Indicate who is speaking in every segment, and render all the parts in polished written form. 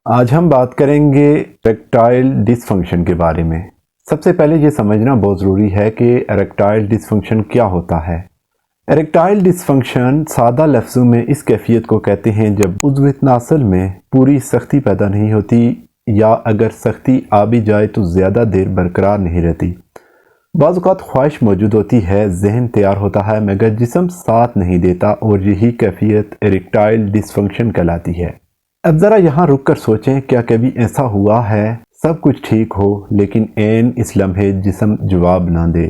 Speaker 1: آج ہم بات کریں گے اریکٹائل ڈسفنکشن کے بارے میں۔ سب سے پہلے یہ سمجھنا بہت ضروری ہے کہ اریکٹائل ڈسفنکشن کیا ہوتا ہے۔ اریکٹائل ڈسفنکشن سادہ لفظوں میں اس کیفیت کو کہتے ہیں جب عضو تناسل میں پوری سختی پیدا نہیں ہوتی یا اگر سختی آ بھی جائے تو زیادہ دیر برقرار نہیں رہتی۔ بعض اوقات خواہش موجود ہوتی ہے، ذہن تیار ہوتا ہے مگر جسم ساتھ نہیں دیتا اور یہی کیفیت اریکٹائل ڈسفنکشن کہلاتی ہے۔ اب ذرا یہاں رک کر سوچیں، کیا کبھی ایسا ہوا ہے سب کچھ ٹھیک ہو لیکن عین اس لمحے جسم جواب نہ دے؟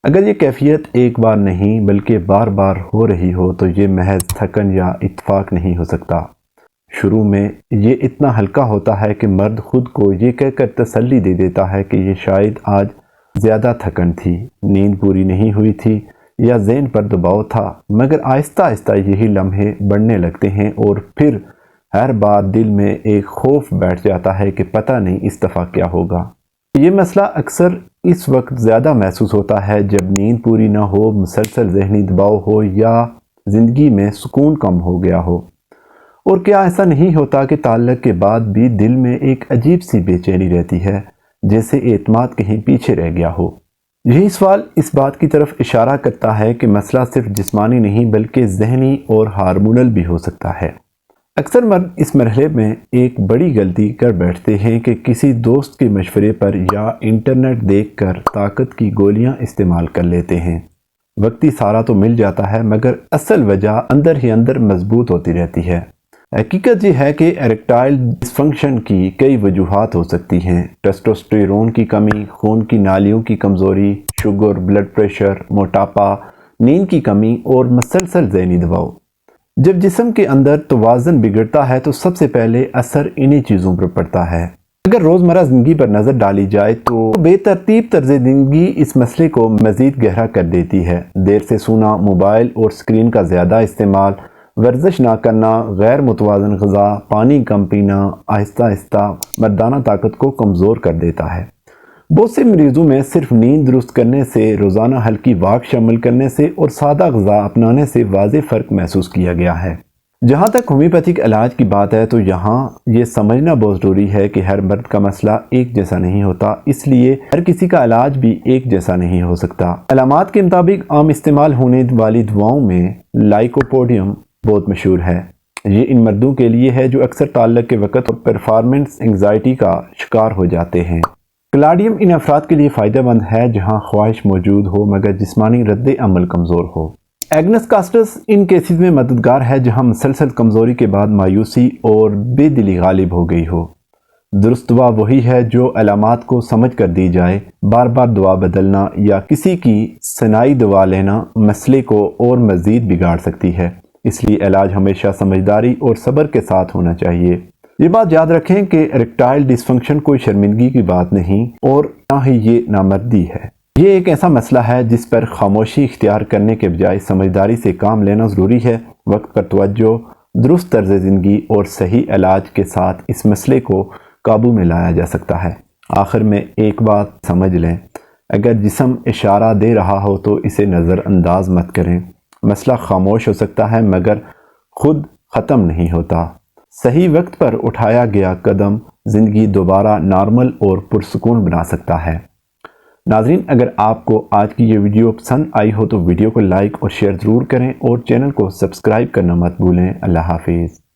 Speaker 1: اگر یہ کیفیت ایک بار نہیں بلکہ بار بار ہو رہی ہو تو یہ محض تھکن یا اتفاق نہیں ہو سکتا۔ شروع میں یہ اتنا ہلکا ہوتا ہے کہ مرد خود کو یہ کہہ کر تسلی دے دیتا ہے کہ یہ شاید آج زیادہ تھکن تھی، نیند پوری نہیں ہوئی تھی یا ذہن پر دباؤ تھا، مگر آہستہ آہستہ یہی لمحے بڑھنے لگتے ہیں اور پھر ہر بار دل میں ایک خوف بیٹھ جاتا ہے کہ پتہ نہیں اس دفعہ کیا ہوگا۔ یہ مسئلہ اکثر اس وقت زیادہ محسوس ہوتا ہے جب نیند پوری نہ ہو، مسلسل ذہنی دباؤ ہو یا زندگی میں سکون کم ہو گیا ہو۔ اور کیا ایسا نہیں ہوتا کہ تعلق کے بعد بھی دل میں ایک عجیب سی بے چینی رہتی ہے، جیسے اعتماد کہیں پیچھے رہ گیا ہو؟ یہی سوال اس بات کی طرف اشارہ کرتا ہے کہ مسئلہ صرف جسمانی نہیں بلکہ ذہنی اور ہارمونل بھی ہو سکتا ہے۔ اکثر مرد اس مرحلے میں ایک بڑی غلطی کر بیٹھتے ہیں کہ کسی دوست کے مشورے پر یا انٹرنیٹ دیکھ کر طاقت کی گولیاں استعمال کر لیتے ہیں۔ وقتی سہارا تو مل جاتا ہے مگر اصل وجہ اندر ہی اندر مضبوط ہوتی رہتی ہے۔ حقیقت یہ ہے کہ اریکٹائل ڈسفنکشن کی کئی وجوہات ہو سکتی ہیں۔ ٹیسٹوسٹیرون کی کمی، خون کی نالیوں کی کمزوری، شوگر، بلڈ پریشر، موٹاپا، نیند کی کمی اور مسلسل ذہنی دباؤ۔ جب جسم کے اندر توازن بگڑتا ہے تو سب سے پہلے اثر انہی چیزوں پر پڑتا ہے۔ اگر روزمرہ زندگی پر نظر ڈالی جائے تو بے ترتیب طرز زندگی اس مسئلے کو مزید گہرا کر دیتی ہے۔ دیر سے سونا، موبائل اور سکرین کا زیادہ استعمال، ورزش نہ کرنا، غیر متوازن غذا، پانی کم پینا آہستہ آہستہ مردانہ طاقت کو کمزور کر دیتا ہے۔ بہت سے مریضوں میں صرف نیند درست کرنے سے، روزانہ ہلکی واک شامل کرنے سے اور سادہ غذا اپنانے سے واضح فرق محسوس کیا گیا ہے۔ جہاں تک ہومیوپیتھک علاج کی بات ہے تو یہاں یہ سمجھنا بہت ضروری ہے کہ ہر مرد کا مسئلہ ایک جیسا نہیں ہوتا، اس لیے ہر کسی کا علاج بھی ایک جیسا نہیں ہو سکتا۔ علامات کے مطابق عام استعمال ہونے والی دواؤں میں لائکوپوڈیم بہت مشہور ہے۔ یہ ان مردوں کے لیے ہے جو اکثر تعلق کے وقت اور پرفارمنس انگزائٹی کا شکار ہو جاتے ہیں۔ کلاڈیم ان افراد کے لیے فائدہ مند ہے جہاں خواہش موجود ہو مگر جسمانی رد عمل کمزور ہو۔ ایگنس کاسٹس ان کیسز میں مددگار ہے جہاں مسلسل کمزوری کے بعد مایوسی اور بے دلی غالب ہو گئی ہو۔ درست دوا وہی ہے جو علامات کو سمجھ کر دی جائے۔ بار بار دوا بدلنا یا کسی کی صناعی دوا لینا مسئلے کو اور مزید بگاڑ سکتی ہے، اس لیے علاج ہمیشہ سمجھداری اور صبر کے ساتھ ہونا چاہیے۔ یہ بات یاد رکھیں کہ اریکٹائل ڈسفنکشن کوئی شرمندگی کی بات نہیں اور نہ ہی یہ نامردی ہے۔ یہ ایک ایسا مسئلہ ہے جس پر خاموشی اختیار کرنے کے بجائے سمجھداری سے کام لینا ضروری ہے۔ وقت پر توجہ، درست طرز زندگی اور صحیح علاج کے ساتھ اس مسئلے کو قابو میں لایا جا سکتا ہے۔ آخر میں ایک بات سمجھ لیں، اگر جسم اشارہ دے رہا ہو تو اسے نظر انداز مت کریں۔ مسئلہ خاموش ہو سکتا ہے مگر خود ختم نہیں ہوتا۔ صحیح وقت پر اٹھایا گیا قدم زندگی دوبارہ نارمل اور پرسکون بنا سکتا ہے۔ ناظرین، اگر آپ کو آج کی یہ ویڈیو پسند آئی ہو تو ویڈیو کو لائک اور شیئر ضرور کریں اور چینل کو سبسکرائب کرنا مت بھولیں۔ اللہ حافظ۔